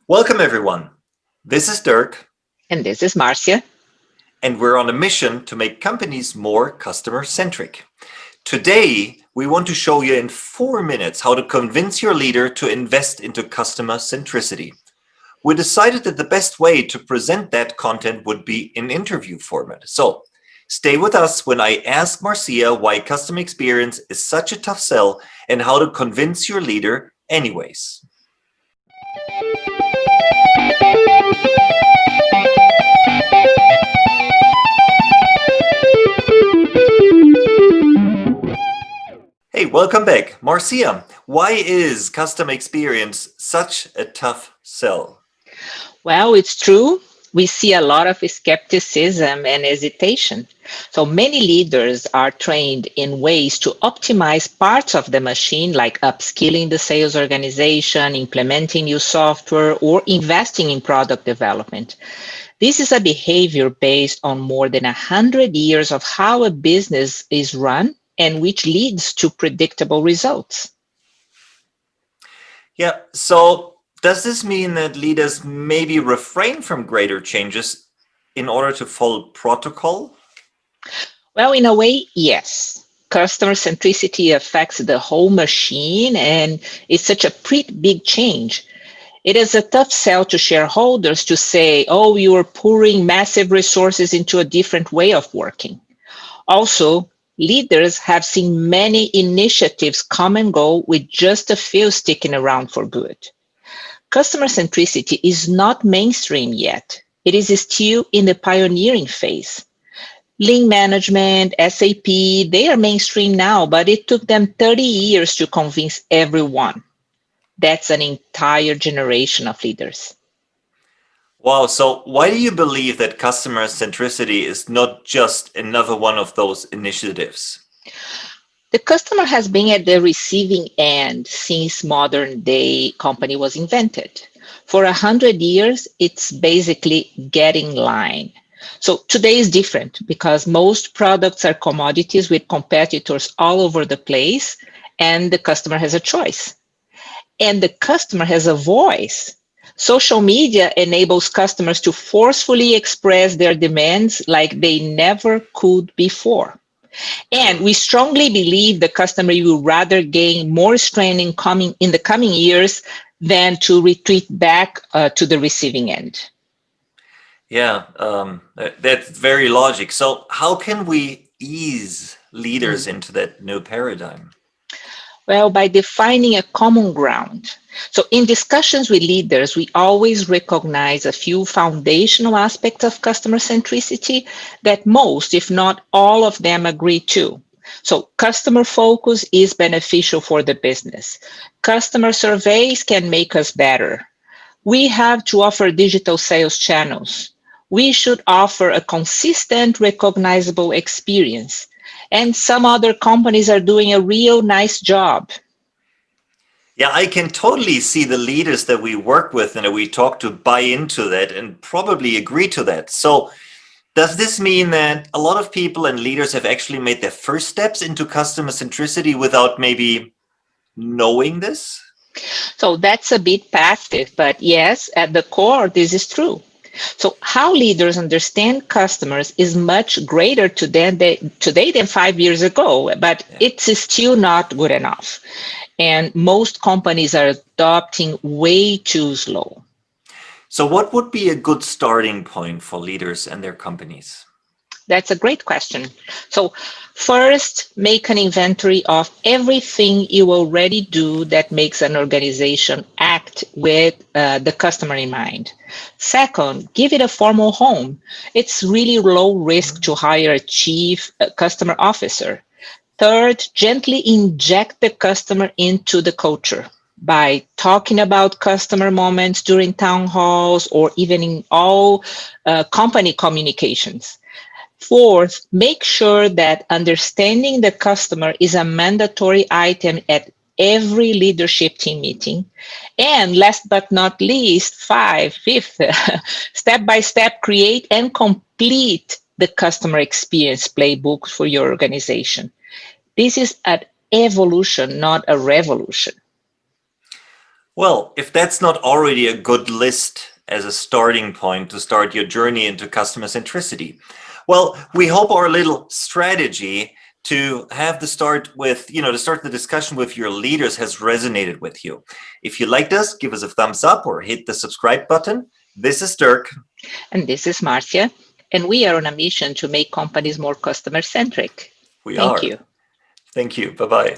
Welcome, everyone. This is Dirk, And this is Marcia. and we're on a mission to make companies more customer centric. Today, we want to show you in 4 minutes how to convince your leader to invest into customer centricity. We decided that the best way to present that content would be in interview format. So, stay with us when I ask Marcia why customer experience is such a tough sell and how to convince your leader, anyways. Hey, welcome back. Marcia, why is customer experience such a tough sell? Well, it's true. We see a lot of skepticism and hesitation. So many leaders are trained in ways to optimize parts of the machine, like upskilling the sales organization, implementing new software, or investing in product development. This is a behavior based on more than 100 years of how a business is run and which leads to predictable results. Yeah, so does this mean that leaders maybe refrain from greater changes in order to follow protocol? Well, in a way, yes. Customer centricity affects the whole machine, and it's such a pretty big change. It is a tough sell to shareholders to say, oh, you are pouring massive resources into a different way of working. Also, leaders have seen many initiatives come and go with just a few sticking around for good. Customer centricity is not mainstream yet. It is still in the pioneering phase. Lean management, SAP, they are mainstream now, but it took them 30 years to convince everyone. That's an entire generation of leaders. Wow, so why do you believe that customer centricity is not just another one of those initiatives? The customer has been at the receiving end since modern day company was invented. For 100 years, it's basically getting line. So today is different because most products are commodities with competitors all over the place, and the customer has a choice. And the customer has a voice. Social media enables customers to forcefully express their demands like they never could before. And we strongly believe the customer will rather gain more strength in the coming years than to retreat back to the receiving end. Yeah, that's very logic. So how can we ease leaders into that new paradigm? Well, by defining a common ground. So, in discussions with leaders, we always recognize a few foundational aspects of customer centricity that most, if not all of them, agree to. So, customer focus is beneficial for the business. Customer surveys can make us better. We have to offer digital sales channels. We should offer a consistent, recognizable experience. And some other companies are doing a real nice job. Yeah, I can totally see the leaders that we work with and that we talk to buy into that and probably agree to that. So, does this mean that a lot of people and leaders have actually made their first steps into customer centricity without maybe knowing this? So that's a bit passive, but yes, at the core, this is true. So how leaders understand customers is much greater today than 5 years ago, but Yeah. it's still not good enough. And most companies are adopting way too slow. So, what would be a good starting point for leaders and their companies? That's a great question. So, first, make an inventory of everything you already do that makes an organization act with the customer in mind. Second, give it a formal home. It's really low risk to hire a chief customer officer. Third, gently inject the customer into the culture by talking about customer moments during town halls or even in all company communications. Fourth, make sure that understanding the customer is a mandatory item at every leadership team meeting. And last but not least, fifth, step by step, create and complete the customer experience playbook for your organization. This is an evolution, not a revolution. Well, if that's not already a good list as a starting point to start your journey into customer centricity, well, we hope our little strategy to have the start with, to start the discussion with your leaders has resonated with you. If you liked us, give us a thumbs up or hit the subscribe button. This is Dirk. And this is Marcia. And we are on a mission to make companies more customer centric. We Thank are. you. Thank you. Bye-bye.